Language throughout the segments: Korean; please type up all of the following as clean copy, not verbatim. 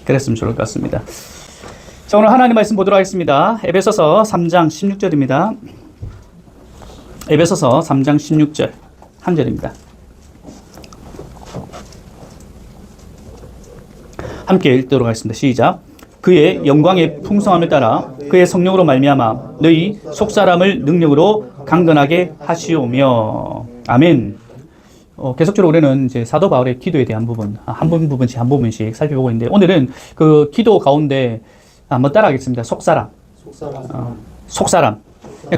그랬으면 좋을 것 같습니다. 자, 오늘 하나님 말씀 보도록 하겠습니다. 에베소서 3장 16절입니다. 에베소서 3장 16절 한 절입니다. 함께 읽도록 하겠습니다. 시작. 그의 영광의 풍성함을 따라 그의 성령으로 말미암아 너희 속사람을 능력으로 강건하게 하시오며. 아멘. 계속적으로 우리는 이제 사도 바울의 기도에 대한 부분, 한 부분씩 살펴보고 있는데, 오늘은 그 기도 가운데 한번 따라하겠습니다. 속사람. 속사람.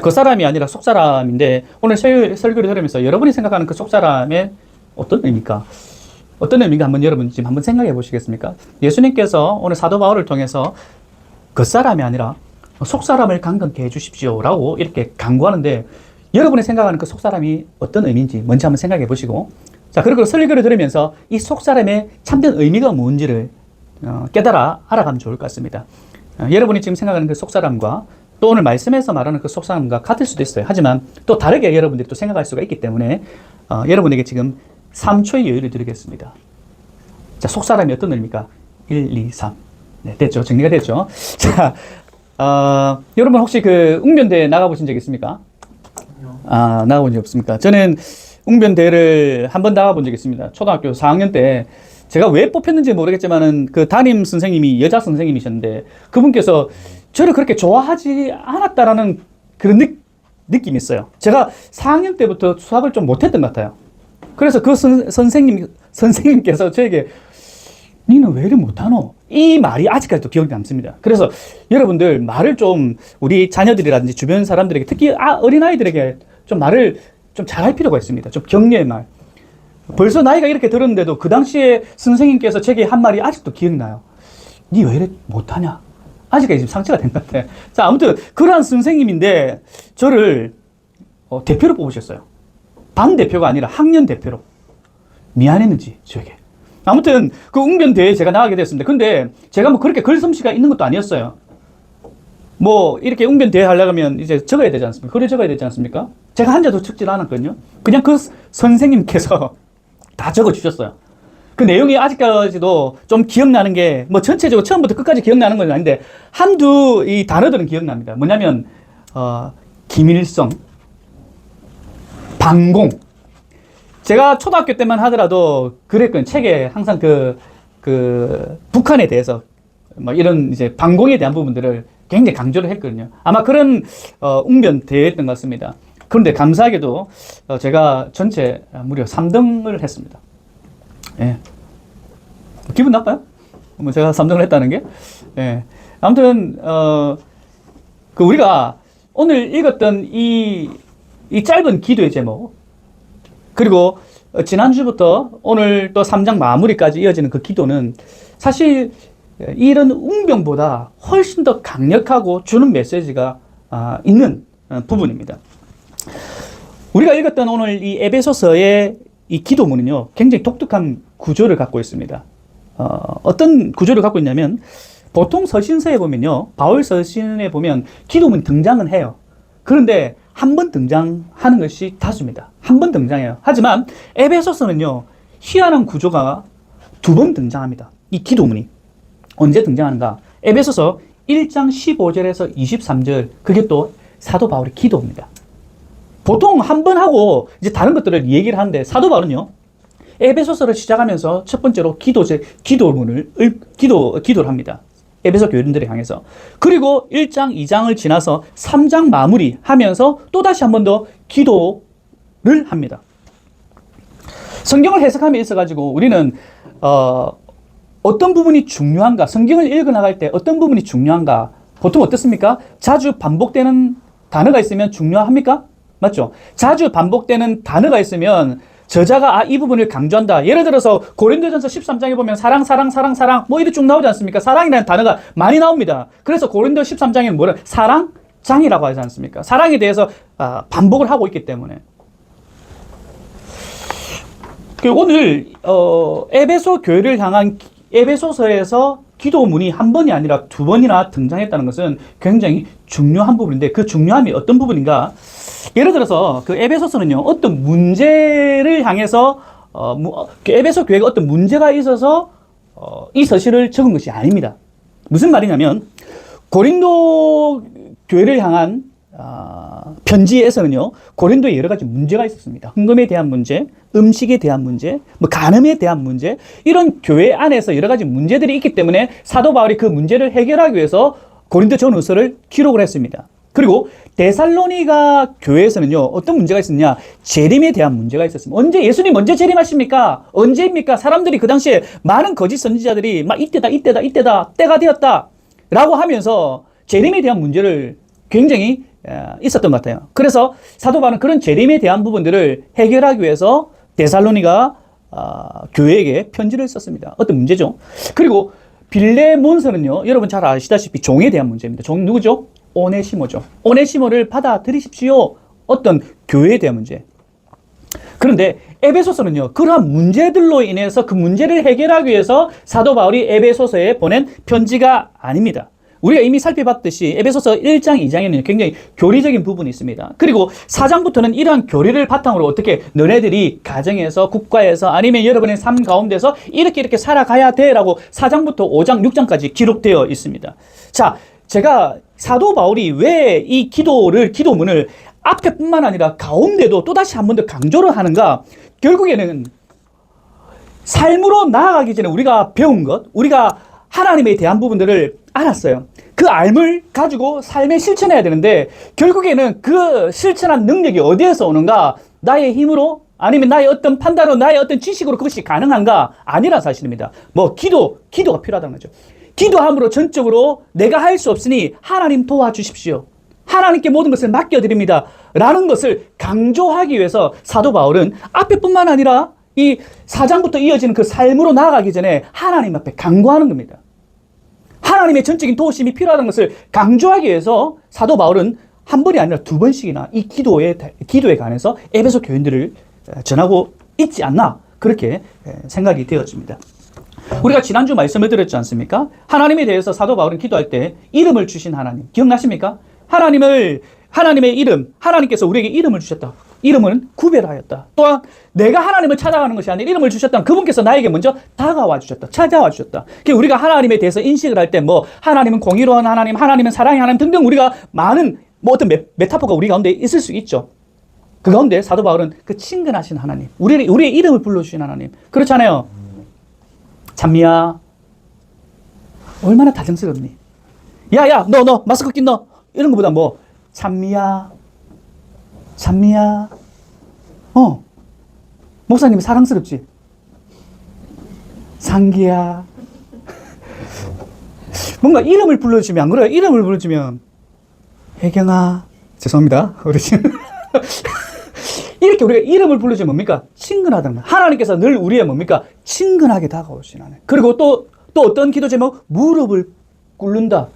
그 사람이 아니라 속사람인데, 오늘 설교를 들으면서 여러분이 생각하는 그 속사람의 어떤 의미일까? 어떤 의미인가 한번 여러분 지금 한번 생각해 보시겠습니까? 예수님께서 오늘 사도 바울을 통해서 겉사람이 아니라 속사람을 강건케 해 주십시오 라고 이렇게 강구하는데, 여러분이 생각하는 그 속사람이 어떤 의미인지 먼저 한번 생각해 보시고, 자, 그리고 설교를 들으면서 이 속사람의 참된 의미가 뭔지를 깨달아 알아가면 좋을 것 같습니다. 여러분이 지금 생각하는 그 속사람과 또 오늘 말씀에서 말하는 그 속사람과 같을 수도 있어요. 하지만 또 다르게 여러분들이 또 생각할 수가 있기 때문에 여러분에게 지금 3초의 여유를 드리겠습니다. 자, 속사람이 어떤 의미입니까? 1, 2, 3. 네, 됐죠. 정리가 됐죠. 자, 여러분 혹시 그 웅변대회 나가보신 적 있습니까? 나가본 적 없습니까? 저는 웅변대회를 한 번 나가본 적이 있습니다. 초등학교 4학년 때 제가 왜 뽑혔는지 모르겠지만은 그 담임 선생님이 여자 선생님이셨는데 그분께서 저를 그렇게 좋아하지 않았다라는 그런 느낌이 있어요. 제가 4학년 때부터 수학을 좀 못했던 것 같아요. 그래서 그 선생님께서 저에게 니는 왜 이리 못하노? 이 말이 아직까지도 기억이 남습니다. 그래서 여러분들 말을 좀 우리 자녀들이라든지 주변 사람들에게 특히 어린아이들에게 좀 말을 좀 잘할 필요가 있습니다. 좀 격려의 말. 벌써 나이가 이렇게 들었는데도 그 당시에 선생님께서 제게 한 말이 아직도 기억나요. 니 왜 이리 못하냐? 아직까지 지금 상처가 된 것 같아요. 자, 아무튼 그러한 선생님인데 저를 대표로 뽑으셨어요. 반 대표가 아니라 학년 대표로. 미안했는지 저에게. 아무튼 그 웅변대회에 제가 나가게 됐습니다. 근데 제가 뭐 그렇게 글솜씨가 있는 것도 아니었어요. 뭐 이렇게 웅변대회 하려면 이제 적어야 되지 않습니까? 글을 적어야 되지 않습니까? 제가 한자도 적질 않았거든요. 그냥 그 선생님께서 다 적어주셨어요. 그 내용이 아직까지도 좀 기억나는 게 뭐 전체적으로 처음부터 끝까지 기억나는 건 아닌데 한두 이 단어들은 기억납니다. 뭐냐면 김일성, 방공. 제가 초등학교 때만 하더라도 그랬거든요. 책에 항상 그 북한에 대해서 뭐 이런 이제 방공에 대한 부분들을 굉장히 강조를 했거든요. 아마 그런 웅변 대회였던 것 같습니다. 그런데 감사하게도 제가 전체 무려 3등을 했습니다. 예. 기분 나빠요? 뭐 제가 3등을 했다는 게? 예. 아무튼 그 우리가 오늘 읽었던 이 짧은 기도의 제목, 그리고 지난주부터 오늘 또 3장 마무리까지 이어지는 그 기도는 사실 이런 웅변보다 훨씬 더 강력하고 주는 메시지가 있는 부분입니다. 우리가 읽었던 오늘 이 에베소서의 이 기도문은요, 굉장히 독특한 구조를 갖고 있습니다. 어떤 구조를 갖고 있냐면, 보통 서신서에 보면요, 바울 서신에 보면 기도문이 등장은 해요. 그런데 한 번 등장하는 것이 다수입니다. 한 번 등장해요. 하지만 에베소서는요, 희한한 구조가 2번 등장합니다. 이 기도문이. 언제 등장하는가? 에베소서 1장 15절에서 23절, 그게 또 사도 바울의 기도입니다. 보통 한 번 하고 이제 다른 것들을 얘기를 하는데, 사도 바울은요, 에베소서를 시작하면서 첫 번째로 기도를 합니다. 에베소 교인들을 향해서. 그리고 1장, 2장을 지나서 3장 마무리하면서 또다시 한 번 더 기도를 합니다. 성경을 해석함에 있어가지고 우리는 어떤 부분이 중요한가, 성경을 읽어나갈 때 어떤 부분이 중요한가, 보통 어떻습니까? 자주 반복되는 단어가 있으면 중요합니까? 맞죠? 자주 반복되는 단어가 있으면 저자가 이 부분을 강조한다. 예를 들어서 고린도전서 13장에 보면 사랑 뭐 이렇게 쭉 나오지 않습니까? 사랑이라는 단어가 많이 나옵니다. 그래서 고린도 13장에는 뭐를 사랑장이라고 하지 않습니까? 사랑에 대해서 반복을 하고 있기 때문에. 오늘 에베소 교회를 향한 에베소서에서 기도문이 한 번이 아니라 2번이나 등장했다는 것은 굉장히 중요한 부분인데, 그 중요함이 어떤 부분인가? 예를 들어서 그 에베소서는요, 어떤 문제를 향해서 에베소 교회가 어떤 문제가 있어서 이 서신을 적은 것이 아닙니다. 무슨 말이냐면 고린도 교회를 향한 편지에서는요, 고린도에 여러 가지 문제가 있었습니다. 헌금에 대한 문제, 음식에 대한 문제, 간음에 대한 문제, 이런 교회 안에서 여러 가지 문제들이 있기 때문에 사도 바울이 그 문제를 해결하기 위해서 고린도 전후서를 기록을 했습니다. 그리고 데살로니가 교회에서는요, 어떤 문제가 있었냐? 재림에 대한 문제가 있었습니다. 언제, 예수님 언제 재림하십니까? 언제입니까? 사람들이 그 당시에 많은 거짓 선지자들이 막 이때다, 때가 되었다 라고 하면서 재림에 대한 문제를 굉장히 있었던 것 같아요. 그래서 사도 바울은 그런 재림에 대한 부분들을 해결하기 위해서 데살로니가 교회에게 편지를 썼습니다. 어떤 문제죠? 그리고 빌레몬서는요, 여러분 잘 아시다시피 종에 대한 문제입니다. 종 누구죠? 오네시모죠. 오네시모를 받아들이십시오. 어떤 교회에 대한 문제. 그런데 에베소서는요, 그러한 문제들로 인해서 그 문제를 해결하기 위해서 사도 바울이 에베소서에 보낸 편지가 아닙니다. 우리가 이미 살펴봤듯이 에베소서 1장, 2장에는 굉장히 교리적인 부분이 있습니다. 그리고 4장부터는 이러한 교리를 바탕으로 어떻게 너네들이 가정에서, 국가에서, 아니면 여러분의 삶 가운데서 이렇게 살아가야 돼 라고 4장부터 5장, 6장까지 기록되어 있습니다. 자, 제가 사도 바울이 왜 이 기도문을 앞에뿐만 아니라 가운데도 또다시 한 번 더 강조를 하는가? 결국에는 삶으로 나아가기 전에 우리가 배운 것, 우리가 하나님에 대한 부분들을 알았어요. 그 알을 가지고 삶에 실천해야 되는데 결국에는 그 실천한 능력이 어디에서 오는가? 나의 힘으로? 아니면 나의 어떤 판단으로, 나의 어떤 지식으로 그것이 가능한가? 아니란 사실입니다. 기도가 필요하다는 거죠. 기도함으로 전적으로 내가 할 수 없으니 하나님 도와주십시오. 하나님께 모든 것을 맡겨드립니다. 라는 것을 강조하기 위해서 사도 바울은 앞에뿐만 아니라 이 4장부터 이어지는 그 삶으로 나아가기 전에 하나님 앞에 간구하는 겁니다. 하나님의 전적인 도우심이 필요하다는 것을 강조하기 위해서 사도 바울은 한 번이 아니라 두 번씩이나 이 기도에 관해서 에베소 교인들을 전하고 있지 않나, 그렇게 생각이 되어집니다. 우리가 지난주 말씀을 드렸지 않습니까? 하나님에 대해서 사도 바울은 기도할 때 이름을 주신 하나님, 기억나십니까? 하나님의 이름, 하나님께서 우리에게 이름을 주셨다. 이름은 구별하였다. 또한 내가 하나님을 찾아가는 것이 아니라 이름을 주셨다면 그분께서 나에게 먼저 다가와 주셨다. 찾아와 주셨다. 그러니까 우리가 하나님에 대해서 인식을 할 때 하나님은 공의로운 하나님, 하나님은 사랑의 하나님 등등 우리가 많은 어떤 메타포가 우리 가운데 있을 수 있죠. 그 가운데 사도 바울은 그 친근하신 하나님, 우리의 이름을 불러주신 하나님. 그렇잖아요. 찬미야, 얼마나 다정스럽니? 야, 너 마스크 낀 너. 이런 것보다 찬미야, 목사님이 사랑스럽지? 상기야. 뭔가 이름을 불러주면, 안 그래요? 이름을 불러주면, 혜경아. 죄송합니다. 어르신. 이렇게 우리가 이름을 불러주면 뭡니까? 친근하다는 거예요. 하나님께서 늘 우리의 뭡니까? 친근하게 다가오신 하나님. 그리고 또 어떤 기도 제목? 무릎을 꿇는다.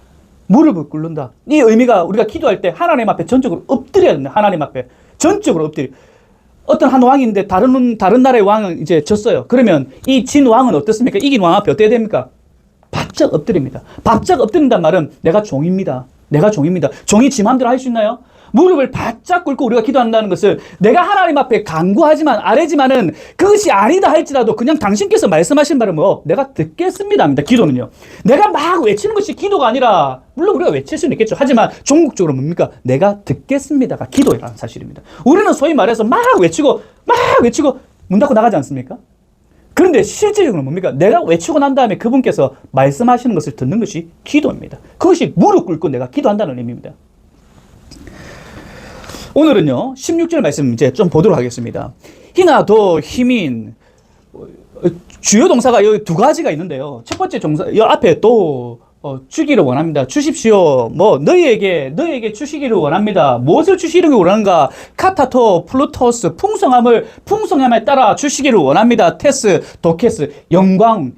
무릎을 꿇는다. 이 의미가 우리가 기도할 때 하나님 앞에 전적으로 엎드려야 된다. 하나님 앞에 전적으로 엎드려. 어떤 한 왕이 있는데 다른 나라의 왕은 이제 졌어요. 그러면 이 진 왕은 어떻습니까? 이긴 왕 앞에 어떻게 됩니까? 바짝 엎드립니다. 바짝 엎드린단 말은 내가 종입니다. 종이 지 마음대로 할 수 있나요? 무릎을 바짝 꿇고 우리가 기도한다는 것을 내가 하나님 앞에 간구하지만 아뢰지만은 그것이 아니다 할지라도 그냥 당신께서 말씀하신 바를 내가 듣겠습니다입니다. 기도는요. 내가 막 외치는 것이 기도가 아니라 물론 우리가 외칠 수는 있겠죠. 하지만 종국적으로 뭡니까? 내가 듣겠습니다가 기도라는 사실입니다. 우리는 소위 말해서 막 외치고 문 닫고 나가지 않습니까? 그런데 실질적으로 뭡니까? 내가 외치고 난 다음에 그분께서 말씀하시는 것을 듣는 것이 기도입니다. 그것이 무릎 꿇고 내가 기도한다는 의미입니다. 오늘은요, 16절 말씀 이제 좀 보도록 하겠습니다. 희나 도 희민, 주요 동사가 여기 두 가지가 있는데요. 첫 번째 동사, 이 앞에 도, 주기를 원합니다. 주십시오. 너희에게 주시기를 원합니다. 무엇을 주시기를 원하는가? 카타토, 플루토스, 풍성함에 따라 주시기를 원합니다. 테스, 도케스, 영광,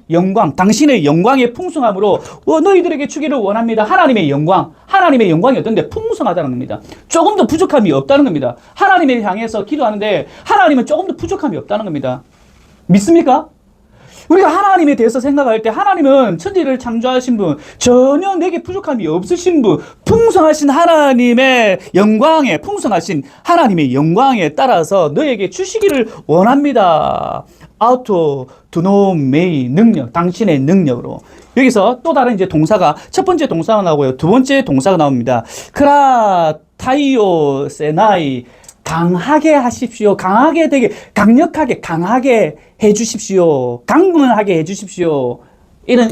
당신의 영광의 풍성함으로 너희들에게 주기를 원합니다. 하나님의 영광이 어떤데? 풍성하다는 겁니다. 조금 더 부족함이 없다는 겁니다. 하나님을 향해서 기도하는데 하나님은 조금 더 부족함이 없다는 겁니다. 믿습니까? 우리가 하나님에 대해서 생각할 때 하나님은 천지를 창조하신 분, 전혀 내게 부족함이 없으신 분, 풍성하신 하나님의 영광에 따라서 너에게 주시기를 원합니다. auto, 두노메이, 능력, 당신의 능력으로. 여기서 또 다른 이제 동사가, 첫 번째 동사가 나오고요. 두 번째 동사가 나옵니다. 크라, 타이오, 세나이, 강하게 하십시오. 강하게 되게, 강력하게, 강하게 해 주십시오. 강건하게 해 주십시오. 이런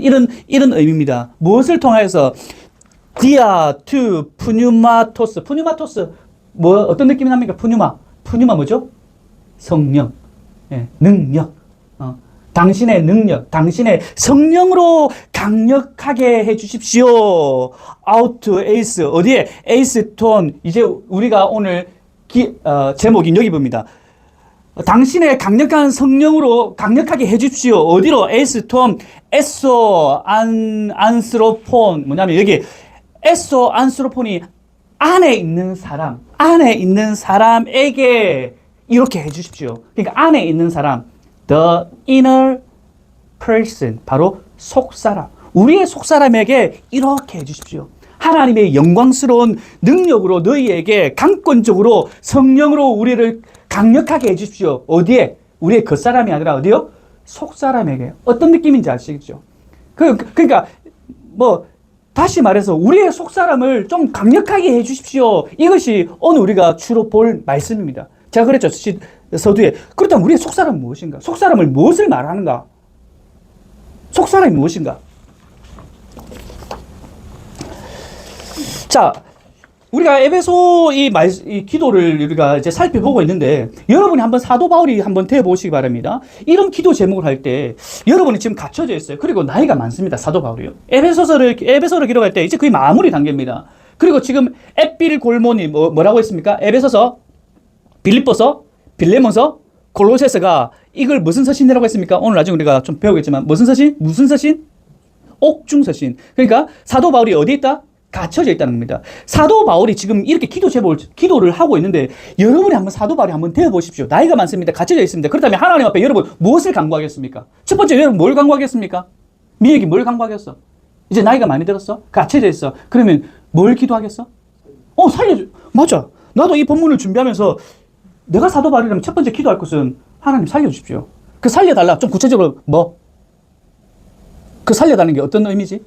의미입니다. 무엇을 통해서? 디아, 투, 푸뉴마토스. 푸뉴마토스, 뭐, 어떤 느낌이 납니까? 푸뉴마 뭐죠? 성령. 예, 능력. 당신의 능력, 당신의 성령으로 강력하게 해 주십시오. out, ace. 어디에? ace 톤. 이제 우리가 오늘 제목이 여기 봅니다. 당신의 강력한 성령으로 강력하게 해 주십시오. 어디로? ace 톤, 에소, 안스로폰. 뭐냐면 여기 에소, 안스로폰이 안에 있는 사람에게 이렇게 해 주십시오. 그러니까 안에 있는 사람, the inner person, 바로 속사람. 우리의 속사람에게 이렇게 해 주십시오. 하나님의 영광스러운 능력으로 너희에게 강권적으로 성령으로 우리를 강력하게 해 주십시오. 어디에? 우리의 겉사람이 아니라 어디요? 속사람에게. 어떤 느낌인지 아시겠죠? 그러니까 뭐 다시 말해서 우리의 속사람을 좀 강력하게 해 주십시오. 이것이 오늘 우리가 주로 볼 말씀입니다. 제가 그랬죠. 서두에. 그렇다면 우리의 속사람은 무엇인가? 속사람을 무엇을 말하는가? 속사람이 무엇인가? 자, 우리가 에베소 이 기도를 우리가 이제 살펴보고 있는데, 여러분이 한번 사도 바울이 한번 되어보시기 바랍니다. 이런 기도 제목을 할 때, 여러분이 지금 갇혀져 있어요. 그리고 나이가 많습니다. 사도 바울이요. 에베소를 기록할 때 이제 거의 마무리 단계입니다. 그리고 지금 에필 골몬이 뭐라고 했습니까? 에베소서, 빌립보서, 빌레몬서, 골로새서가 이걸 무슨 서신이라고 했습니까? 오늘 나중에 우리가 좀 배우겠지만 무슨 서신? 무슨 서신? 옥중서신. 그러니까 사도 바울이 어디 있다? 갇혀져 있다는 겁니다. 사도 바울이 지금 이렇게 기도를 하고 있는데, 여러분이 한번 사도 바울이 한번 되어 보십시오. 나이가 많습니다. 갇혀져 있습니다. 그렇다면 하나님 앞에 여러분 무엇을 간구하겠습니까? 첫 번째, 여러분 뭘 간구하겠습니까? 미역이 뭘 간구하겠어? 이제 나이가 많이 들었어? 갇혀져 있어. 그러면 뭘 기도하겠어? 살려줘. 맞아. 나도 이 본문을 준비하면서 내가 사도 바울이라면 첫 번째 기도할 것은 하나님 살려주십시오. 그 살려달라. 좀 구체적으로 뭐? 그 살려달라는 게 어떤 의미지?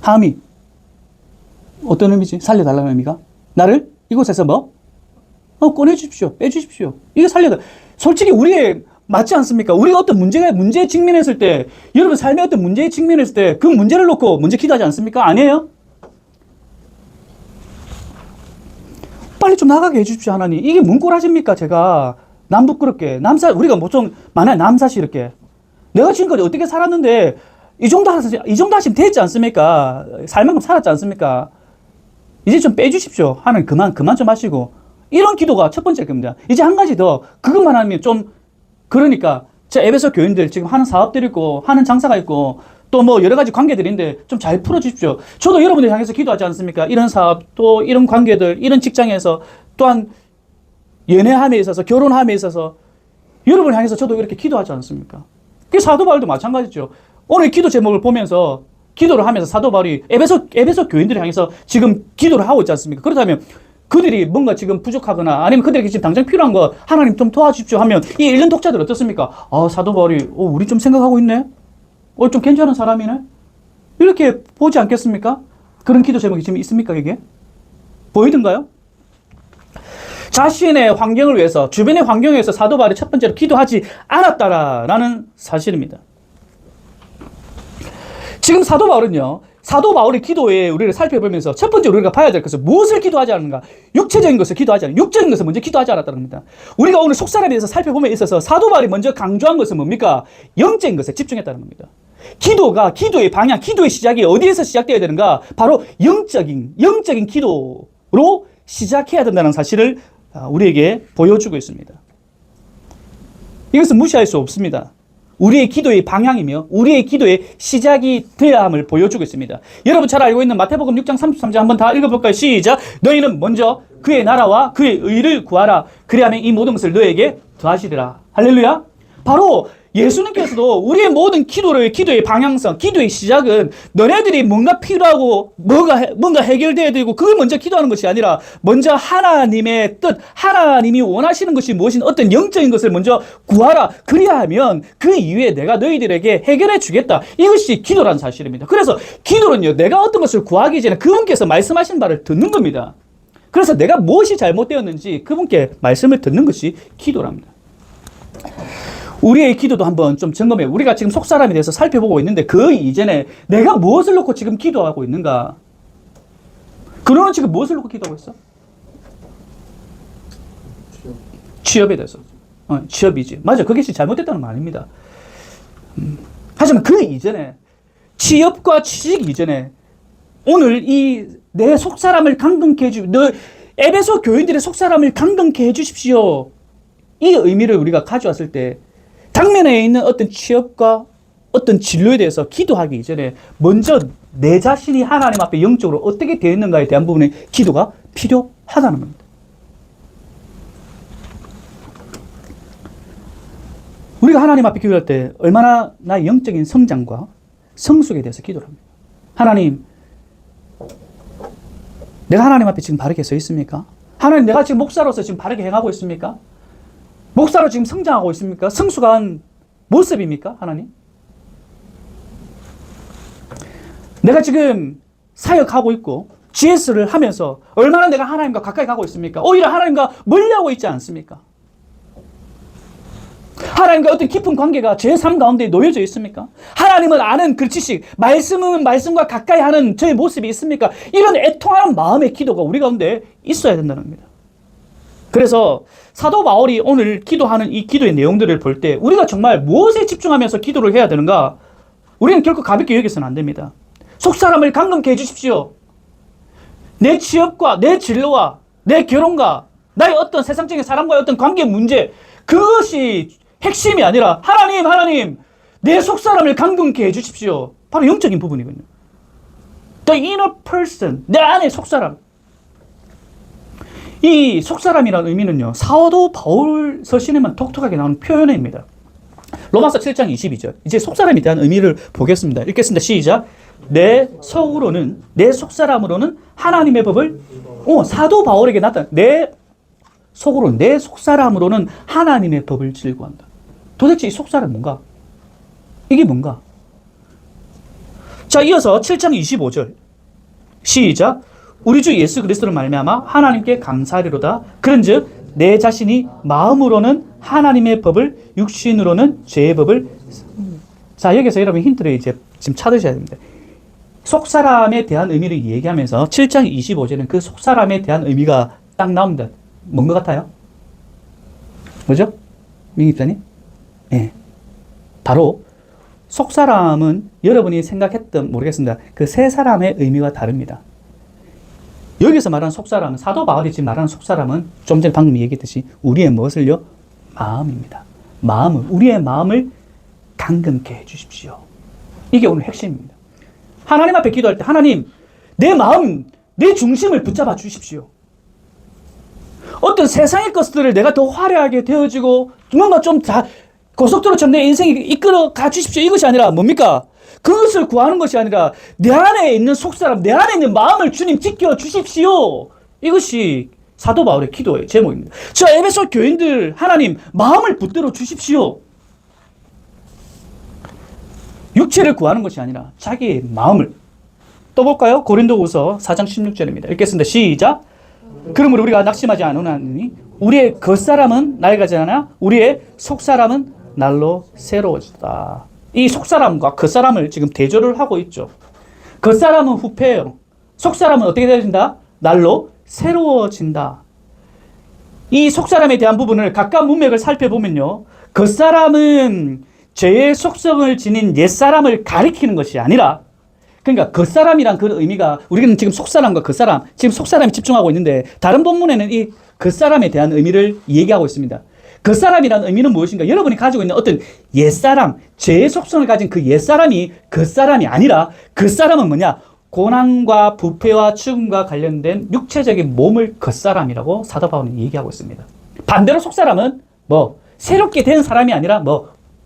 함이 어떤 의미지? 살려달라는 의미가? 나를 이곳에서 뭐? 꺼내주십시오. 빼주십시오. 이게 살려달라. 솔직히 우리의 맞지 않습니까? 우리가 어떤 문제에 직면했을 때, 여러분 삶의 어떤 문제에 직면했을 때 그 문제를 놓고 문제 기도하지 않습니까? 아니에요? 빨리 좀 나가게 해주십시오, 하나님. 이게 뭔 꼴하십니까, 제가. 남 부끄럽게. 우리가 보통 많아요, 남사시럽게. 내가 지금까지 어떻게 살았는데, 이 정도 하시면 됐지 않습니까? 살 만큼 살았지 않습니까? 이제 좀 빼주십시오. 하나님, 그만 좀 하시고. 이런 기도가 첫 번째 겁니다. 이제 한 가지 더, 그것만 하면 좀, 그러니까, 제 에베소 교인들 지금 하는 사업들이 있고, 하는 장사가 있고, 또 뭐 여러 가지 관계들인데 좀 잘 풀어주십시오. 저도 여러분들 향해서 기도하지 않습니까? 이런 사업, 또 이런 관계들, 이런 직장에서, 또한 연애함에 있어서, 결혼함에 있어서, 여러분을 향해서 저도 이렇게 기도하지 않습니까? 그 사도 바울도 마찬가지죠. 오늘 기도 제목을 보면서, 기도를 하면서 사도 바울이 에베소 교인들을 향해서 지금 기도를 하고 있지 않습니까? 그렇다면 그들이 뭔가 지금 부족하거나 아니면 그들에게 지금 당장 필요한 거 하나님 좀 도와주십시오 하면 이 읽는 독자들 어떻습니까? 사도 바울이 우리 좀 생각하고 있네? 좀 괜찮은 사람이네? 이렇게 보지 않겠습니까? 그런 기도 제목이 지금 있습니까, 이게? 보이던가요? 자신의 환경을 위해서, 주변의 환경을 위해서 사도 바울이 첫 번째로 기도하지 않았다라는 사실입니다. 지금 사도 바울은요, 사도 바울의 기도에 우리를 살펴보면서 첫 번째 우리가 봐야 될 것은 무엇을 기도하지 않는가? 육체적인 것을 기도하지 않는가? 육적인 것을 먼저 기도하지 않았다는 겁니다. 우리가 오늘 속사람에 대해서 살펴보면 있어서 사도 바울이 먼저 강조한 것은 뭡니까? 영적인 것에 집중했다는 겁니다. 기도의 방향, 기도의 시작이 어디에서 시작되어야 되는가? 바로 영적인 기도로 시작해야 된다는 사실을 우리에게 보여주고 있습니다. 이것은 무시할 수 없습니다. 우리의 기도의 방향이며 우리의 기도의 시작이 되어야 함을 보여주고 있습니다. 여러분 잘 알고 있는 마태복음 6장 33절 한번 다 읽어볼까요? 시작! 너희는 먼저 그의 나라와 그의 의를 구하라. 그리하면 이 모든 것을 너에게 더하시리라. 할렐루야! 바로 예수님께서도 우리의 모든 기도의 방향성, 기도의 시작은 너네들이 뭔가 필요하고 뭔가 해결돼야 되고 그걸 먼저 기도하는 것이 아니라 먼저 하나님의 뜻, 하나님이 원하시는 것이 무엇인 어떤 영적인 것을 먼저 구하라. 그리하면 그 이후에 내가 너희들에게 해결해 주겠다. 이것이 기도라는 사실입니다. 그래서 기도는요, 내가 어떤 것을 구하기 전에 그분께서 말씀하신 바를 듣는 겁니다. 그래서 내가 무엇이 잘못되었는지 그분께 말씀을 듣는 것이 기도랍니다. 우리의 기도도 한번 좀 점검해. 우리가 지금 속사람에 대해서 살펴보고 있는데 그 이전에 내가 무엇을 놓고 지금 기도하고 있는가? 그러는 지금 무엇을 놓고 기도하고 있어? 취업에 대해서. 취업이지. 맞아. 그것이 잘못됐다는 말 아닙니다. 하지만 그 이전에 취업과 취직 이전에 오늘 이 내 속사람을 강건케 에베소 교인들의 속사람을 강건케 해주십시오. 이 의미를 우리가 가져왔을 때 당면에 있는 어떤 취업과 어떤 진로에 대해서 기도하기 이전에 먼저 내 자신이 하나님 앞에 영적으로 어떻게 되어 있는가에 대한 부분에 기도가 필요하다는 겁니다. 우리가 하나님 앞에 기도할 때 얼마나 나의 영적인 성장과 성숙에 대해서 기도를 합니다. 하나님, 내가 하나님 앞에 지금 바르게 서 있습니까? 하나님, 내가 지금 목사로서 지금 바르게 행하고 있습니까? 목사로 지금 성장하고 있습니까? 성숙한 모습입니까? 하나님? 내가 지금 사역하고 있고 GS를 하면서 얼마나 내가 하나님과 가까이 가고 있습니까? 오히려 하나님과 멀리하고 있지 않습니까? 하나님과 어떤 깊은 관계가 제 삶 가운데 놓여져 있습니까? 하나님을 아는 그 지식, 말씀은 말씀과 가까이 하는 저의 모습이 있습니까? 이런 애통하는 마음의 기도가 우리 가운데 있어야 된다는 겁니다. 그래서 사도 바울이 오늘 기도하는 이 기도의 내용들을 볼 때 우리가 정말 무엇에 집중하면서 기도를 해야 되는가? 우리는 결코 가볍게 여기서는 안 됩니다. 속사람을 강건케 해주십시오. 내 취업과 내 진로와 내 결혼과 나의 어떤 세상적인 사람과의 어떤 관계 문제, 그것이 핵심이 아니라 하나님, 내 속사람을 강건케 해주십시오. 바로 영적인 부분이거든요. The inner person, 내 안의 속사람. 이 속사람이라는 의미는요, 사도 바울 서신에만 독특하게 나오는 표현입니다. 로마서 7장 22절. 이제 속사람에 대한 의미를 보겠습니다. 읽겠습니다. 시작. 내 속사람으로는 하나님의 법을, 사도 바울에게 나타난 내 속사람으로는 하나님의 법을 즐거워한다. 도대체 이 속사람 뭔가? 이게 뭔가? 자, 이어서 7장 25절. 시작. 우리 주 예수 그리스도를 말미암아 하나님께 감사하리로다. 그런즉 내 자신이 마음으로는 하나님의 법을, 육신으로는 죄의 법을. 자, 여기서 여러분 힌트를 이제 지금 찾으셔야 됩니다. 속사람에 대한 의미를 얘기하면서 7장 25절은 그 속사람에 대한 의미가 딱 나옵니다. 뭔 것 같아요? 뭐죠? 민기자님? 예. 바로 속사람은 여러분이 생각했던, 모르겠습니다. 그 세 사람의 의미가 다릅니다. 여기서 말하는 속사람은, 사도 바울이 지금 말하는 속사람은 좀 전에 방금 얘기했듯이 우리의 무엇을요? 마음입니다. 우리의 마음을 강건케 해주십시오. 이게 오늘 핵심입니다. 하나님 앞에 기도할 때 하나님, 내 마음, 내 중심을 붙잡아 주십시오. 어떤 세상의 것들을 내가 더 화려하게 되어지고 뭔가 좀 다 고속도로처럼 내 인생이 이끌어 가 주십시오. 이것이 아니라 뭡니까? 그것을 구하는 것이 아니라 내 안에 있는 속사람, 내 안에 있는 마음을 주님 지켜 주십시오. 이것이 사도 바울의 기도의 제목입니다. 저 에베소 교인들, 하나님 마음을 붙들어 주십시오. 육체를 구하는 것이 아니라 자기의 마음을. 또 볼까요? 고린도후서 4장 16절입니다. 읽겠습니다. 시작. 그러므로 우리가 낙심하지 않으니 우리의 겉사람은 낡아지지 않아 우리의 속사람은 날로 새로워지다. 이 속사람과 겉사람을 지금 대조를 하고 있죠. 겉사람은 후패예요. 속사람은 어떻게 되어진다? 날로 새로워진다. 이 속사람에 대한 부분을 각각 문맥을 살펴보면요, 겉사람은 죄의 속성을 지닌 옛사람을 가리키는 것이 아니라, 그러니까 겉사람이란 그 의미가, 우리는 지금 속사람과 겉사람, 지금 속사람에 집중하고 있는데 다른 본문에는 이 겉사람에 대한 의미를 얘기하고 있습니다. 겉사람이라는 의미는 무엇인가? 여러분이 가지고 있는 어떤 옛사람, 죄의 속성을 가진 그 옛사람이 겉사람이 아니라, 겉사람은 뭐냐? 고난과 부패와 죽음과 관련된 육체적인 몸을 겉사람이라고 사도 바울은 얘기하고 있습니다. 반대로 속사람은 새롭게 된 사람이 아니라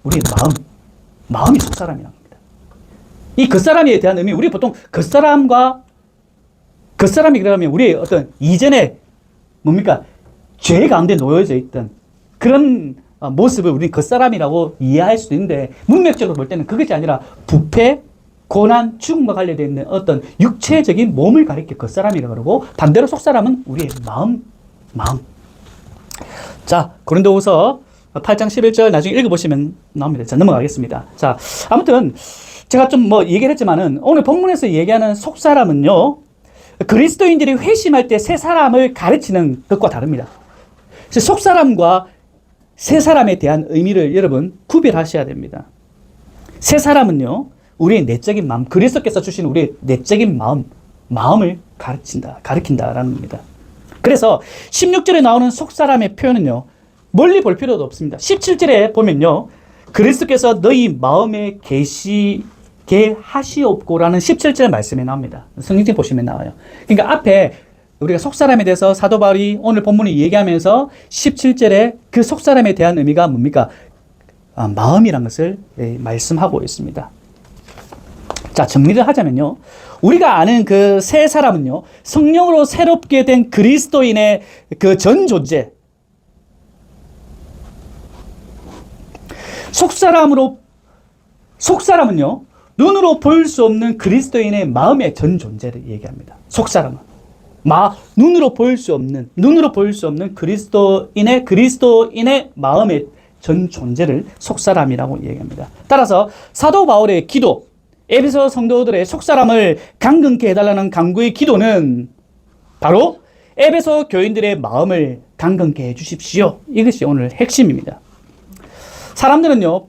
우리의 마음이 속사람이라는 겁니다. 이 겉사람에 대한 의미, 우리 보통 겉사람이 그러면 우리의 어떤 이전에 뭡니까? 죄 가운데 놓여져 있던 그런 모습을 우리는 겉사람이라고 이해할 수도 있는데, 문맥적으로 볼 때는 그것이 아니라 부패, 고난, 죽음과 관련되어 있는 어떤 육체적인 몸을 가리켜 겉사람이라고 그러고, 반대로 속사람은 우리의 마음. 자, 고린도후서 8장 11절 나중에 읽어보시면 나옵니다. 자, 넘어가겠습니다. 자, 아무튼 제가 좀 얘기를 했지만은 오늘 본문에서 얘기하는 속사람은요, 그리스도인들이 회심할 때 새 사람을 가르치는 것과 다릅니다. 그래서 속사람과 새 사람에 대한 의미를 여러분 구별하셔야 됩니다. 새 사람은요, 우리의 내적인 마음, 그리스도께서 주신 우리의 내적인 마음을 가르친다라는 겁니다. 그래서 16절에 나오는 속사람의 표현은요, 멀리 볼 필요도 없습니다. 17절에 보면요, 그리스도께서 너희 마음에 계시게 하시옵고라는 17절 말씀이 나옵니다. 성경 보시면 나와요. 그러니까 앞에 우리가 속사람에 대해서 사도 바울이 오늘 본문이 얘기하면서 17절에 그 속사람에 대한 의미가 뭡니까? 마음이라는 것을 말씀하고 있습니다. 자, 정리를 하자면요, 우리가 아는 그 새 사람은요, 성령으로 새롭게 된 그리스도인의 그 전 존재, 속사람은요, 눈으로 볼 수 없는 그리스도인의 마음의 전 존재를 얘기합니다. 속사람은 눈으로 볼 수 없는 그리스도인의 마음의 전 존재를 속사람이라고 얘기합니다. 따라서 사도 바울의 기도, 에베소 성도들의 속사람을 강건케 해달라는 간구의 기도는 바로 에베소 교인들의 마음을 강건케 해주십시오. 이것이 오늘 핵심입니다. 사람들은요,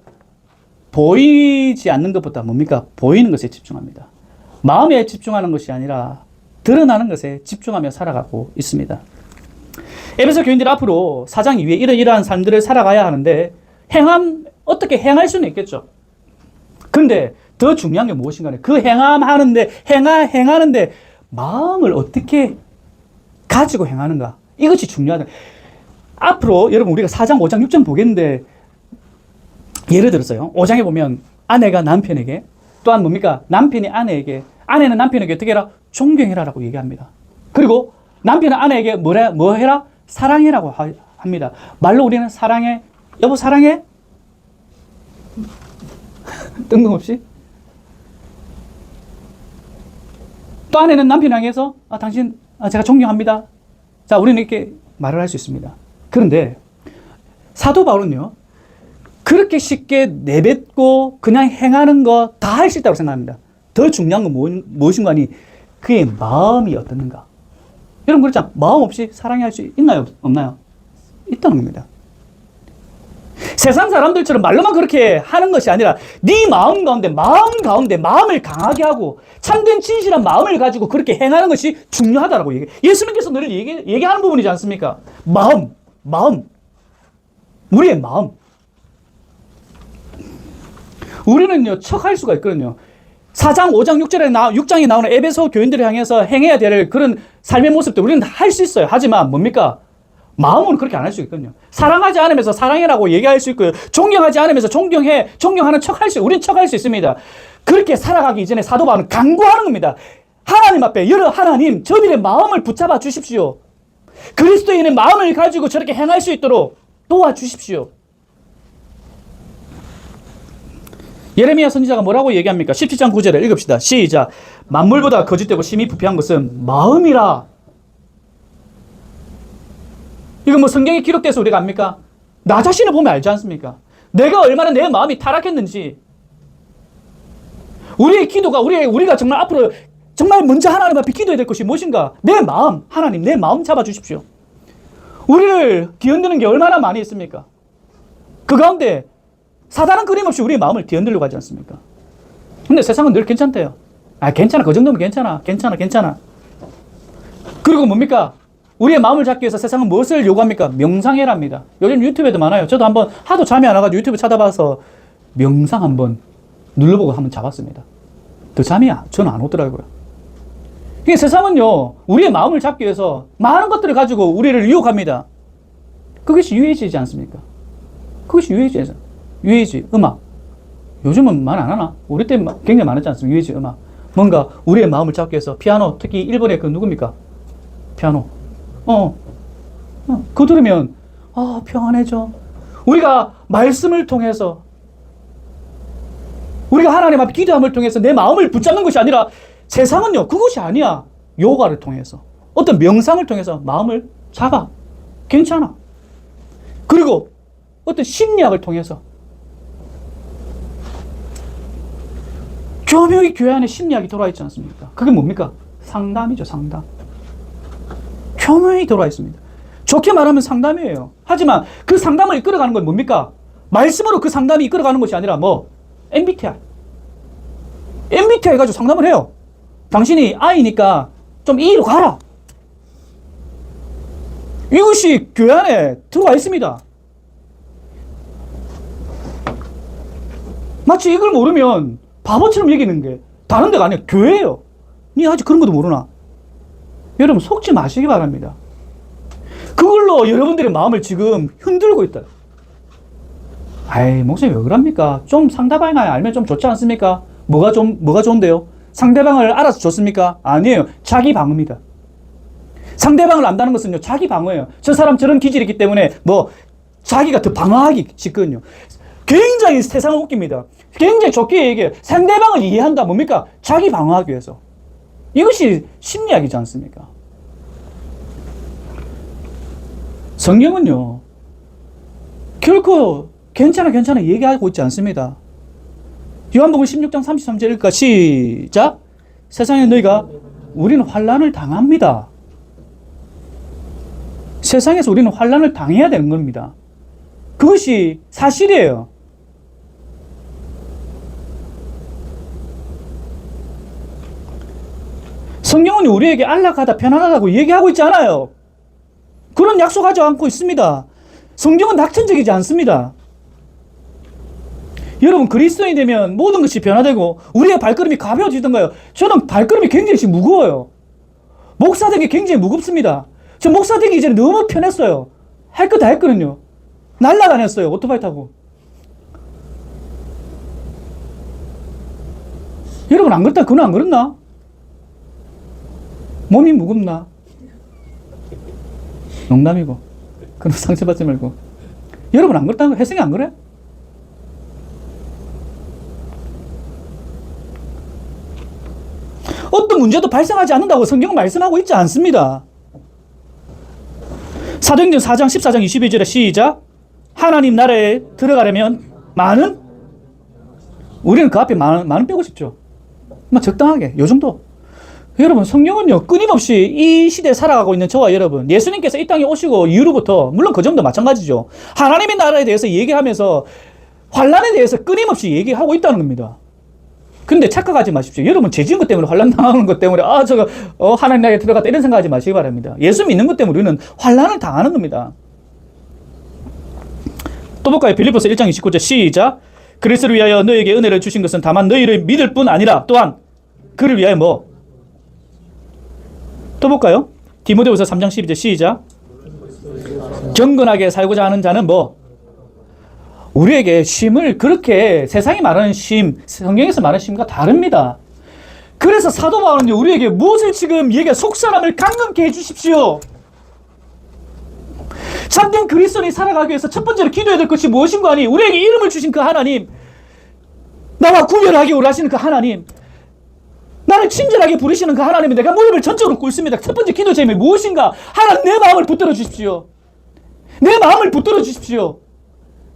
보이지 않는 것보다 뭡니까? 보이는 것에 집중합니다. 마음에 집중하는 것이 아니라 드러나는 것에 집중하며 살아가고 있습니다. 에베소 교인들 앞으로 4장 이후에 이러한 삶들을 살아가야 하는데, 어떻게 행할 수는 있겠죠. 그런데 더 중요한 게 무엇인가? 그 행하는데 마음을 어떻게 가지고 행하는가? 이것이 중요하다. 앞으로 여러분 우리가 4장, 5장, 6장 보겠는데, 예를 들어서요, 5장에 보면 아내가 남편에게, 또한 뭡니까? 남편이 아내에게, 아내는 남편에게 어떻게 해라? 존경해라라고 얘기합니다. 그리고 남편은 아내에게 뭐 해라? 사랑해라고 합니다. 말로 우리는 사랑해, 여보 사랑해? 뜬금없이? 또 아내는 남편을 향해서 당신 제가 존경합니다. 자, 우리는 이렇게 말을 할 수 있습니다. 그런데 사도 바울은요, 그렇게 쉽게 내뱉고 그냥 행하는 거 다 할 수 있다고 생각합니다. 더 중요한 건 무엇인가 하니 그의 마음이 어떻는가. 여러분 그렇잖아요. 마음 없이 사랑할 수 있나요? 없나요? 있다는 겁니다. 세상 사람들처럼 말로만 그렇게 하는 것이 아니라 네 마음 가운데 마음을 강하게 하고 참된 진실한 마음을 가지고 그렇게 행하는 것이 중요하다라고 얘기해요. 예수님께서 늘 얘기하는 부분이지 않습니까? 마음. 우리의 마음. 우리는요, 척할 수가 있거든요. 4장, 5장, 6장에 나오는 에베소 교인들을 향해서 행해야 될 그런 삶의 모습들 우리는 할 수 있어요. 하지만 뭡니까? 마음으로 그렇게 안 할 수 있거든요. 사랑하지 않으면서 사랑해라고 얘기할 수 있고요. 존경하지 않으면서 존경하는 우린 척할 수 있습니다. 그렇게 살아가기 이전에 사도 바울은 간구하는 겁니다. 하나님 앞에, 하나님, 저들의 마음을 붙잡아 주십시오. 그리스도인의 마음을 가지고 저렇게 행할 수 있도록 도와주십시오. 예레미야 선지자가 뭐라고 얘기합니까? 17장 9절에 읽읍시다. 시작. 만물보다 거짓되고 심히 부패한 것은 마음이라. 이거 성경에 기록돼서 우리가 압니까? 나 자신을 보면 알지 않습니까? 내가 얼마나 내 마음이 타락했는지. 우리의 기도가, 우리가 정말 앞으로 정말 먼저 하나님 앞에 기도해야 될 것이 무엇인가? 내 마음, 하나님, 내 마음 잡아주십시오. 우리를 뒤흔드는 게 얼마나 많이 있습니까? 그 가운데 사단은 끊임없이 우리의 마음을 뒤흔들려고 하지 않습니까? 근데 세상은 늘 괜찮대요. 괜찮아. 그 정도면 괜찮아. 그리고 뭡니까? 우리의 마음을 잡기 위해서 세상은 무엇을 요구합니까? 명상해랍니다. 요즘 유튜브에도 많아요. 저도 한번 하도 잠이 안 와가지고 유튜브 찾아봐서 명상 한번 눌러보고 한번 잡았습니다. 더 잠이 저는 안 오더라고요. 이게 세상은요, 우리의 마음을 잡기 위해서 많은 것들을 가지고 우리를 유혹합니다. 그것이 유해지지 않습니까? 그것이 유해지죠. 유해지, 음악. 요즘은 말 안 하나? 우리 때 굉장히 많았지 않습니까? 유해지, 음악. 뭔가 우리의 마음을 잡기 위해서 피아노, 특히 일본의 그 누굽니까? 피아노. 그거 들으면 평안해져. 우리가 말씀을 통해서, 우리가 하나님 앞에 기도함을 통해서 내 마음을 붙잡는 것이 아니라, 세상은요 그것이 아니야. 요가를 통해서, 어떤 명상을 통해서 마음을 잡아. 괜찮아. 그리고 어떤 심리학을 통해서, 교묘히 교회 안에 심리학이 들어와 있지 않습니까? 그게 뭡니까? 상담이죠, 상담. 교묘히 들어와 있습니다. 좋게 말하면 상담이에요. 하지만 그 상담을 이끌어가는 건 뭡니까? 말씀으로 그 상담이 이끌어가는 것이 아니라 MBTI. MBTI 가지고 상담을 해요. 당신이 I니까 좀 E로 가라. 이것이 교회 안에 들어와 있습니다. 마치 이걸 모르면 바보처럼 얘기하는 게 다른 데가 아니라 교회예요. 니 아직 그런 것도 모르나? 여러분 속지 마시기 바랍니다. 그걸로 여러분들의 마음을 지금 흔들고 있다. 목사님 왜 그럽니까? 좀 상대방이 알면 좀 좋지 않습니까? 뭐가 좋은데요? 상대방을 알아서 좋습니까? 아니에요. 자기 방어입니다. 상대방을 안다는 것은요, 자기 방어예요. 저 사람 저런 기질이기 때문에 자기가 더 방어하기 쉽거든요. 굉장히 세상을 웃깁니다. 굉장히 좋게 얘기해요. 상대방을 이해한다. 뭡니까? 자기 방어하기 위해서. 이것이 심리학이지 않습니까? 성경은요, 결코 괜찮아 얘기하고 있지 않습니다. 요한복음 16장 33절일까? 시작. 세상에 우리는 환난을 당합니다. 세상에서 우리는 환난을 당해야 되는 겁니다. 그것이 사실이에요. 성경은 우리에게 안락하다, 편안하다고 얘기하고 있지 않아요. 그런 약속하지 않고 있습니다. 성경은 낙천적이지 않습니다. 여러분, 그리스도인이 되면 모든 것이 변화되고 우리의 발걸음이 가벼워지던가요? 저는 발걸음이 굉장히 무거워요. 목사 되기 굉장히 무겁습니다. 저 목사 되기 이전에 너무 편했어요. 할 거 다 했거든요. 날라다녔어요, 오토바이 타고. 여러분 안 그랬다? 그건 안 그랬나? 몸이 무겁나? 농담이고. 그럼 상처받지 말고. 여러분 안 그랬다는 거? 혜성이 안 그래? 어떤 문제도 발생하지 않는다고 성경은 말씀하고 있지 않습니다. 사도행전 4장 14장 22절에 시작. 하나님 나라에 들어가려면 우리는 그 앞에 많은 빼고 싶죠. 적당하게 요 정도. 여러분 성경은요 끊임없이 이 시대에 살아가고 있는 저와 여러분, 예수님께서 이 땅에 오시고 이후로부터, 물론 그 정도 마찬가지죠, 하나님의 나라에 대해서 얘기하면서 환난에 대해서 끊임없이 얘기하고 있다는 겁니다. 근데 착각하지 마십시오. 여러분 죄 지은 것 때문에 환난 당하는 것 때문에 하나님 나라에 들어갔다 이런 생각하지 마시기 바랍니다. 예수 믿는 것 때문에 우리는 환난을 당하는 겁니다. 또 볼까요? 빌립보서 1장 29절 시작. 그리스도를 위하여 너에게 은혜를 주신 것은 다만 너희를 믿을 뿐 아니라 또한 그를 위하여 또 볼까요? 디모데후서 3장 12절 시작. 경건하게 살고자 하는 자는 우리에게 쉼을, 그렇게 세상이 말하는 쉼, 성경에서 말하는 쉼과 다릅니다. 그래서 사도 바울은 우리에게 무엇을 지금 속사람을 강건케 해주십시오. 참된 그리스도인이 살아가기 위해서 첫 번째로 기도해야 될 것이 무엇인가 하니, 우리에게 이름을 주신 그 하나님, 나와 구별하기 원하시는 그 하나님, 나를 친절하게 부르시는 그 하나님이 내가 무릎을 전적으로 꿇습니다. 첫 번째 기도 제목이 무엇인가? 하나님 내 마음을 붙들어 주십시오. 내 마음을 붙들어 주십시오.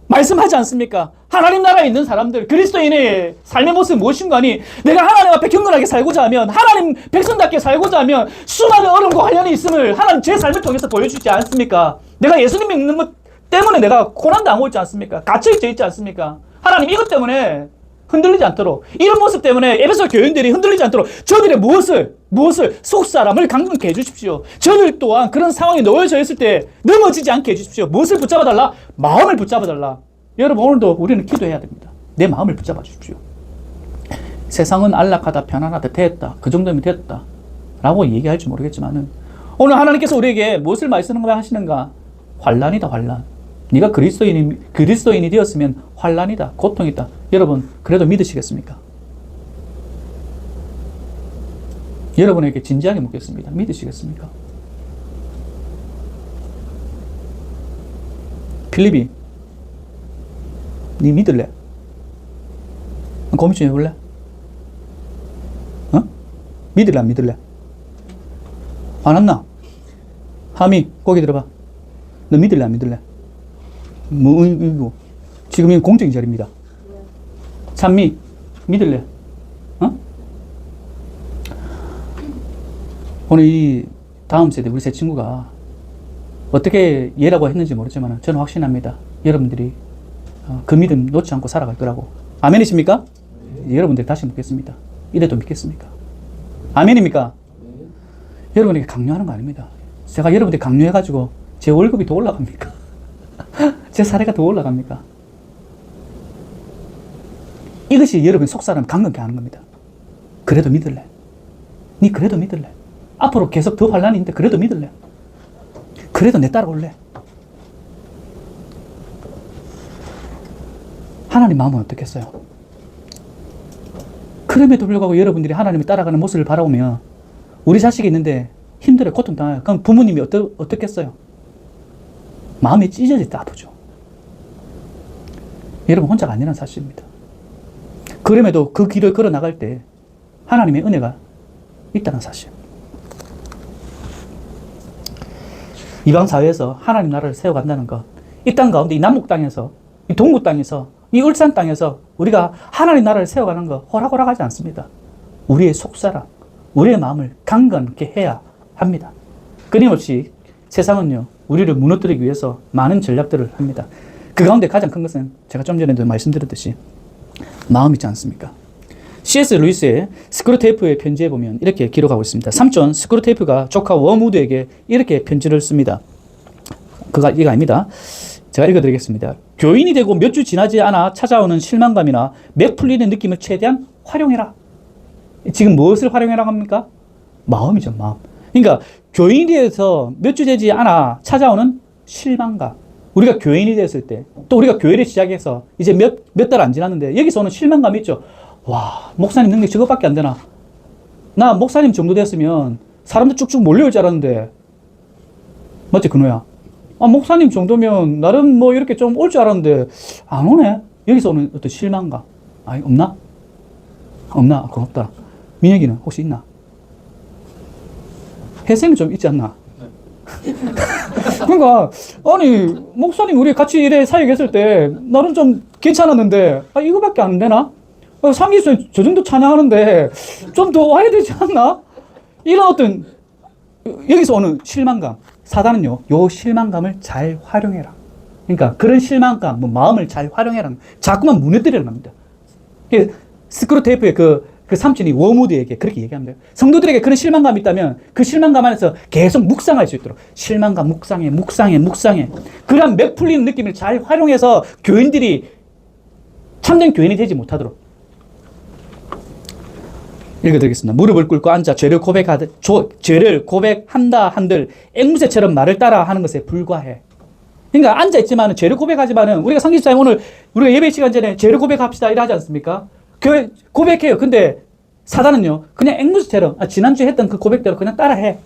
말씀하지 않습니까? 하나님 나라에 있는 사람들, 그리스도인의 삶의 모습이 무엇인가 하니, 내가 하나님 앞에 경건하게 살고자 하면, 하나님 백성답게 살고자 하면 수많은 어려움과 관련이 있음을 하나님 제 삶을 통해서 보여주지 않습니까? 내가 예수님 믿는 것 때문에 내가 고난당하고 있지 않습니까? 갇혀있지 있지 않습니까? 하나님 이것 때문에 흔들리지 않도록, 이런 모습 때문에 에베소 교인들이 흔들리지 않도록 저들의 무엇을 속사람을 강건케 해주십시오. 저들 또한 그런 상황에 놓여져 있을 때 넘어지지 않게 해주십시오. 무엇을 붙잡아달라? 마음을 붙잡아달라. 여러분 오늘도 우리는 기도해야 됩니다. 내 마음을 붙잡아 주십시오. 세상은 안락하다, 편안하다, 됐다, 그 정도면 됐다 라고 얘기할지 모르겠지만은, 오늘 하나님께서 우리에게 무엇을 말씀하시는가? 환난이다, 환난. 네가 그리스도인이 되었으면 환난이다, 고통이다. 여러분, 그래도 믿으시겠습니까? 여러분에게 진지하게 묻겠습니다. 믿으시겠습니까? 필립이, 네 믿을래? 고민 좀 해볼래? 어? 믿을래, 안 믿을래? 안 왔나? 하미, 고기 들어봐. 너 믿을래, 안 믿을래? 뭐, 지금 이 공적인 자리입니다. 찬미, 믿을래? 어? 오늘 이 다음 세대, 우리 세 친구가 어떻게 얘라고 했는지 모르지만 저는 확신합니다. 여러분들이 그 믿음 놓지 않고 살아갈 거라고. 아멘이십니까? 여러분들 다시 묻겠습니다. 이래도 믿겠습니까? 아멘입니까? 여러분에게 강요하는 거 아닙니다. 제가 여러분들 강요해가지고 제 월급이 더 올라갑니까? 제 사례가 더 올라갑니까? 이것이 여러분 속사람 강건케 하는 겁니다. 그래도 믿을래? 니 그래도 믿을래? 앞으로 계속 더 환란이 있는데 그래도 믿을래? 그래도 내 따라올래? 하나님 마음은 어떻겠어요? 그럼에도 불구하고 여러분들이 하나님을 따라가는 모습을 바라보면 우리 자식이 있는데 힘들어요. 고통당해요. 그럼 부모님이 어떻겠어요? 마음이 찢어질 때 아프죠. 여러분 혼자가 아니라는 사실입니다. 그럼에도 그 길을 걸어 나갈 때 하나님의 은혜가 있다는 사실. 이방 사회에서 하나님 나라를 세워간다는 것, 이 땅 가운데 이 남북 땅에서, 이 동구 땅에서, 이 울산 땅에서 우리가 하나님 나라를 세워가는 거 호락호락하지 않습니다. 우리의 속사람, 우리의 마음을 강건케 해야 합니다. 끊임없이 세상은요, 우리를 무너뜨리기 위해서 많은 전략들을 합니다. 그 가운데 가장 큰 것은 제가 좀 전에도 말씀드렸듯이 마음이지 않습니까? C.S. 루이스의 스크루테이프의 편지에 보면 이렇게 기록하고 있습니다. 삼촌 스크루테이프가 조카 워무드에게 이렇게 편지를 씁니다. 이거 아닙니다. 제가 읽어드리겠습니다. 교인이 되고 몇 주 지나지 않아 찾아오는 실망감이나 맥 풀리는 느낌을 최대한 활용해라. 지금 무엇을 활용해라 합니까? 마음이죠, 마음. 그러니까 교인이 되어서 몇 주 되지 않아 찾아오는 실망감. 우리가 교인이 됐을 때, 또 우리가 교회를 시작해서 이제 몇 달 안 지났는데 여기서 오는 실망감이 있죠. 와, 목사님 능력 저것밖에 안 되나? 나 목사님 정도 됐으면 사람들 쭉쭉 몰려올 줄 알았는데. 맞지, 근호야? 아, 목사님 정도면 나름 뭐 이렇게 좀 올 줄 알았는데 안 오네? 여기서 오는 어떤 실망감. 아, 없나? 없나? 고맙다. 민혁이는 혹시 있나? 혜생이 좀 있지 않나? 그러니까 아니 목사님 우리 같이 이래 사역했을 때 나름 좀 괜찮았는데 아 이거밖에 안 되나? 상기수에 저 정도 찬양하는데 좀 더 와야 되지 않나? 이런 어떤 여기서 오는 실망감. 사단은요, 요 실망감을 잘 활용해라. 그러니까 그런 실망감, 마음을 잘 활용해라. 자꾸만 무너뜨리려는 겁니다. 스크루테이프의 그 삼촌이 워무드에게 그렇게 얘기합니다. 성도들에게 그런 실망감이 있다면 그 실망감 안에서 계속 묵상할 수 있도록 실망감 묵상해. 그런 맥 풀리는 느낌을 잘 활용해서 교인들이 참된 교인이 되지 못하도록. 읽어드리겠습니다. 무릎을 꿇고 앉아 죄를 고백한다 한들 앵무새처럼 말을 따라 하는 것에 불과해. 그러니까 앉아있지만 죄를 고백하지만은 우리가 성기사님 오늘 우리가 예배 시간 전에 죄를 고백합시다 이러 하지 않습니까? 교회 고백해요. 근데 사단은요, 그냥 앵무새처럼 지난주에 했던 그 고백대로 그냥 따라해.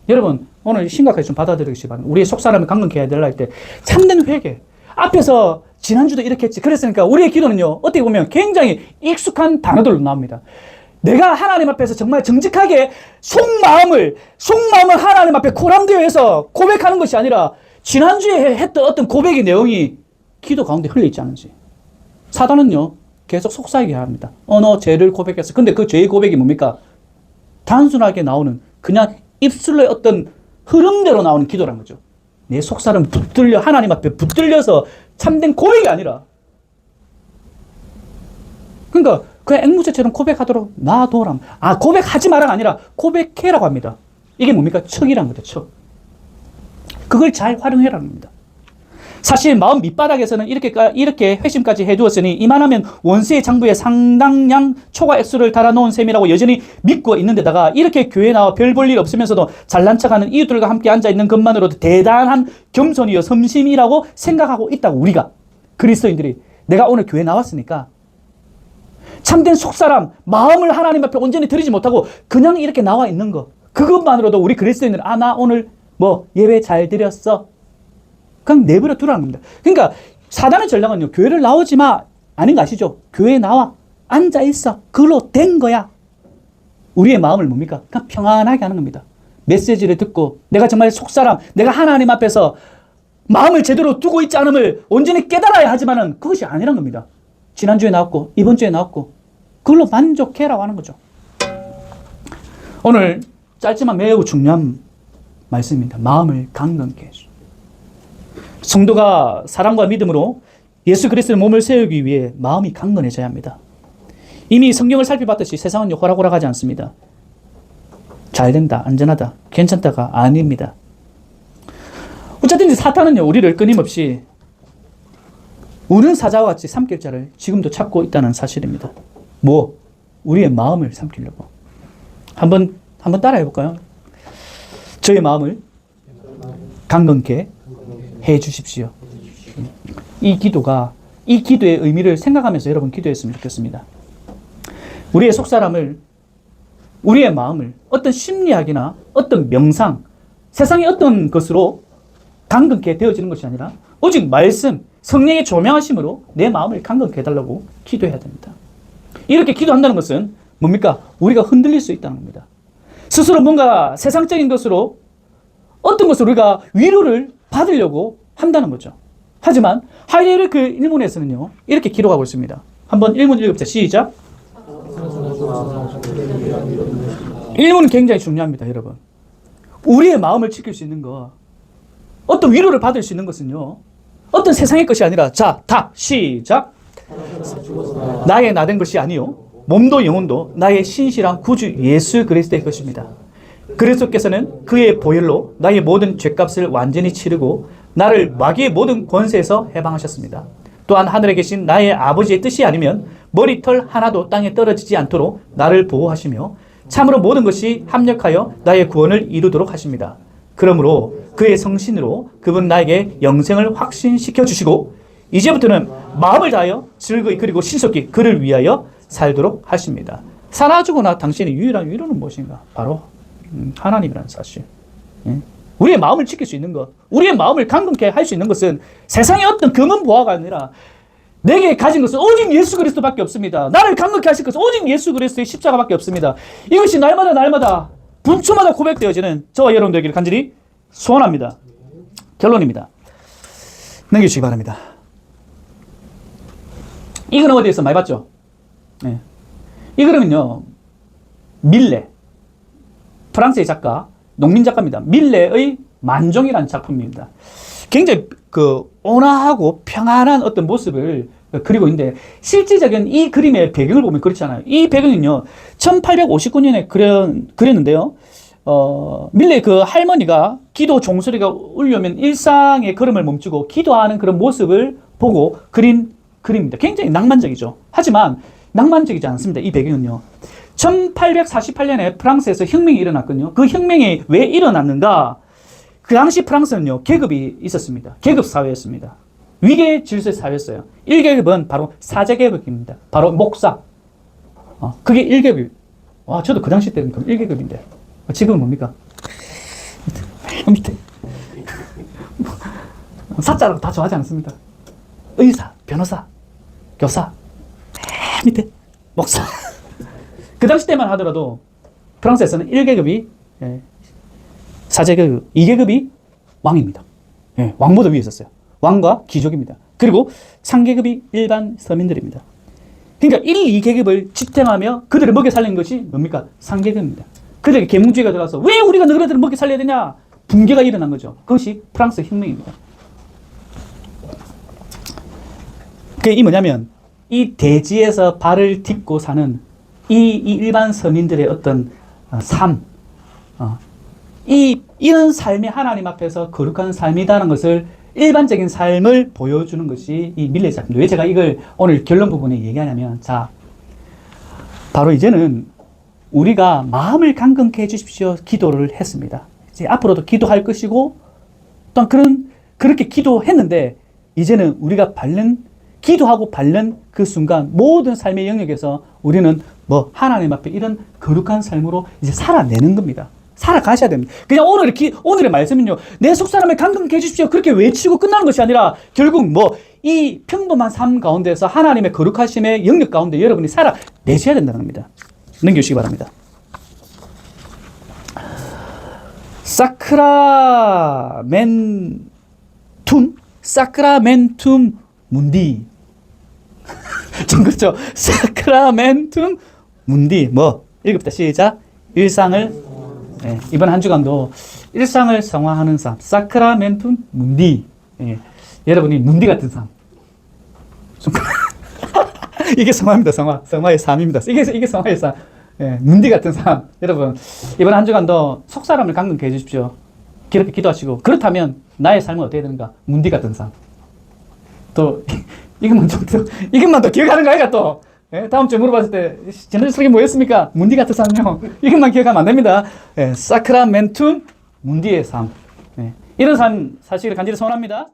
여러분, 오늘 심각하게 좀 받아들이시기 바랍니다. 우리의 속사람을 강건케 해야 될 때 참된 회개. 앞에서 지난주도 이렇게 했지. 그랬으니까 우리의 기도는요, 어떻게 보면 굉장히 익숙한 단어들로 나옵니다. 내가 하나님 앞에서 정말 정직하게 속마음을 하나님 앞에 코람되어서 고백하는 것이 아니라 지난주에 했던 어떤 고백의 내용이 기도 가운데 흘려있지 않은지. 사단은요, 계속 속삭이게 합니다. 너 죄를 고백했어. 근데 그 죄의 고백이 뭡니까? 단순하게 나오는 그냥 입술의 어떤 흐름대로 나오는 기도란 거죠. 내 속살은 하나님 앞에 붙들려서 참된 고백이 아니라. 그러니까 그냥 앵무새처럼 고백하도록 놔둬라. 고백하지 마라가 아니라 고백해라고 합니다. 이게 뭡니까? 척이란 거죠, 척. 그걸 잘 활용해라는 겁니다. 사실 마음 밑바닥에서는 이렇게 회심까지 해두었으니 이만하면 원수의 장부에 상당량 초과 액수를 달아놓은 셈이라고 여전히 믿고 있는데다가 이렇게 교회 나와 별 볼 일 없으면서도 잘난 척하는 이웃들과 함께 앉아있는 것만으로도 대단한 겸손이요 섬심이라고 생각하고 있다고. 우리가 그리스도인들이 내가 오늘 교회 나왔으니까 참된 속사람 마음을 하나님 앞에 온전히 드리지 못하고 그냥 이렇게 나와 있는 거, 그것만으로도 우리 그리스도인들은 나 오늘 예배 잘 드렸어, 그냥 내버려 두라는 겁니다. 그러니까 사단의 전략은요, 교회를 나오지 마 아닌 거 아시죠? 교회에 나와 앉아 있어, 그걸로 된 거야. 우리의 마음을 뭡니까? 그냥 평안하게 하는 겁니다. 메시지를 듣고 내가 정말 속사람, 내가 하나님 앞에서 마음을 제대로 두고 있지 않음을 온전히 깨달아야 하지만은 그것이 아니란 겁니다. 지난주에 나왔고 이번 주에 나왔고 그걸로 만족해라고 하는 거죠. 오늘 짧지만 매우 중요한 말씀입니다. 마음을 강건케 해줘. 성도가 사랑과 믿음으로 예수 그리스도의 몸을 세우기 위해 마음이 강건해져야 합니다. 이미 성경을 살펴봤듯이 세상은 호락호락하지 않습니다. 잘 된다, 안전하다, 괜찮다가 아닙니다. 어쨌든 사탄은요, 우리를 끊임없이 우는 사자와 같이 삼킬 자를 지금도 찾고 있다는 사실입니다. 우리의 마음을 삼키려고. 한번 따라해 볼까요? 저의 마음을 강건케 해 주십시오. 이 기도의 의미를 생각하면서 여러분 기도했으면 좋겠습니다. 우리의 속사람을, 우리의 마음을 어떤 심리학이나 어떤 명상, 세상의 어떤 것으로 강건케 되어지는 것이 아니라 오직 말씀, 성령의 조명하심으로 내 마음을 강건케 해달라고 기도해야 됩니다. 이렇게 기도한다는 것은 뭡니까? 우리가 흔들릴 수 있다는 겁니다. 스스로 뭔가 세상적인 것으로 어떤 것을 우리가 위로를 받으려고 한다는 거죠. 하지만 하이데르크 일문에서는요, 이렇게 기록하고 있습니다. 한번 일문 읽어보자. 시작. 일문은 굉장히 중요합니다, 여러분. 우리의 마음을 지킬 수 있는 거, 어떤 위로를 받을 수 있는 것은요, 어떤 세상의 것이 아니라, 시작. 나의 나된 것이 아니요, 몸도 영혼도 나의 신실한 구주 예수 그리스도의 것입니다. 그리스도께서는 그의 보혈로 나의 모든 죄값을 완전히 치르고 나를 마귀의 모든 권세에서 해방하셨습니다. 또한 하늘에 계신 나의 아버지의 뜻이 아니면 머리털 하나도 땅에 떨어지지 않도록 나를 보호하시며 참으로 모든 것이 합력하여 나의 구원을 이루도록 하십니다. 그러므로 그의 성신으로 그분 나에게 영생을 확신시켜 주시고 이제부터는 마음을 다하여 즐거이 그리고 신속히 그를 위하여 살도록 하십니다. 살아주거나 당신의 유일한 위로는 무엇인가? 바로 하나님이라는 사실. 우리의 마음을 지킬 수 있는 것, 우리의 마음을 강건케 할 수 있는 것은 세상의 어떤 금은 보화가 아니라 내게 가진 것은 오직 예수 그리스도밖에 없습니다. 나를 강건케 하실 것은 오직 예수 그리스도의 십자가밖에 없습니다. 이것이 날마다 분초마다 고백되어지는 저와 여러분 되기를 간절히 소원합니다. 결론입니다. 넘겨주시기 바랍니다. 이 그림 어디에서 많이 봤죠? 네. 이 그림은요, 밀레, 프랑스의 작가, 농민 작가입니다. 밀레의 만종이라는 작품입니다. 굉장히 온화하고 평안한 어떤 모습을 그리고 있는데, 실질적인 이 그림의 배경을 보면 그렇지 않아요. 이 배경은요, 1859년에 그렸는데요. 밀레 그 할머니가 기도 종소리가 울려면 일상의 걸음을 멈추고 기도하는 그런 모습을 보고 그린 그림입니다. 굉장히 낭만적이죠. 하지만 낭만적이지 않습니다. 이 배경은요. 1848년에 프랑스에서 혁명이 일어났거든요. 그 혁명이 왜 일어났는가? 그 당시 프랑스는요, 계급이 있었습니다. 계급 사회였습니다. 위계 질서 사회였어요. 1계급은 바로 사제계급입니다. 바로 목사. 그게 1계급. 와, 저도 그 당시 때는 1계급인데. 지금은 뭡니까? 밑에. 사자라고 다 좋아하지 않습니까? 의사, 변호사, 교사, 밑에 목사. 그 당시 때만 하더라도 프랑스에서는 1계급이 사제계급, 2계급이 왕입니다. 왕보다 위에 있었어요. 왕과 귀족입니다. 그리고 3계급이 일반 서민들입니다. 그러니까 1, 2계급을 지탱하며 그들을 먹여 살린 것이 뭡니까? 3계급입니다. 그들에게 계몽주의가 들어가서 왜 우리가 너희들을 먹여 살려야 되냐? 붕괴가 일어난 거죠. 그것이 프랑스 혁명입니다. 그게 뭐냐면 이 대지에서 발을 딛고 사는 이 일반 서민들의 어떤 삶, 이런 삶이 하나님 앞에서 거룩한 삶이다라는 것을 일반적인 삶을 보여주는 것이 이 밀레 작품입니다. 왜 제가 이걸 오늘 결론 부분에 얘기하냐면, 자, 바로 이제는 우리가 마음을 강건케 해주십시오 기도를 했습니다. 이제 앞으로도 기도할 것이고, 또한 그렇게 기도했는데, 이제는 우리가 기도하고 밟는 그 순간 모든 삶의 영역에서 우리는 하나님 앞에 이런 거룩한 삶으로 이제 살아내는 겁니다. 살아가셔야 됩니다. 그냥 오늘의 말씀은요, 내 속사람을 강건케 해주십시오 그렇게 외치고 끝나는 것이 아니라 결국 이 평범한 삶 가운데서 하나님의 거룩하심의 영역 가운데 여러분이 살아내셔야 된다는 겁니다. 넘겨주시기 바랍니다. 사크라멘툼 문디. 좀 그렇죠? 사크라멘툼 문디. 읽읍시다. 시작. 이번 한 주간도 일상을 성화하는 삶. 사크라멘툼 문디. 여러분이 문디 같은 삶. 이게 성화입니다. 성화의 삶입니다. 이게 성화의 삶. 문디 같은 삶. 여러분, 이번 한 주간도 속사람을 강건케 해주십시오. 그렇게 기도하시고, 그렇다면 나의 삶은 어떻게 되는가? 문디 같은 삶. 또 이것만 더 기억하는 거 아이가 또? 다음 주에 물어봤을 때 지난주 설교 뭐였습니까? 문디 같은 삶요. 이것만 기억하면 안 됩니다. 사크라멘툼 문디의 삶. 이런 삶 사실 간절히 소원합니다.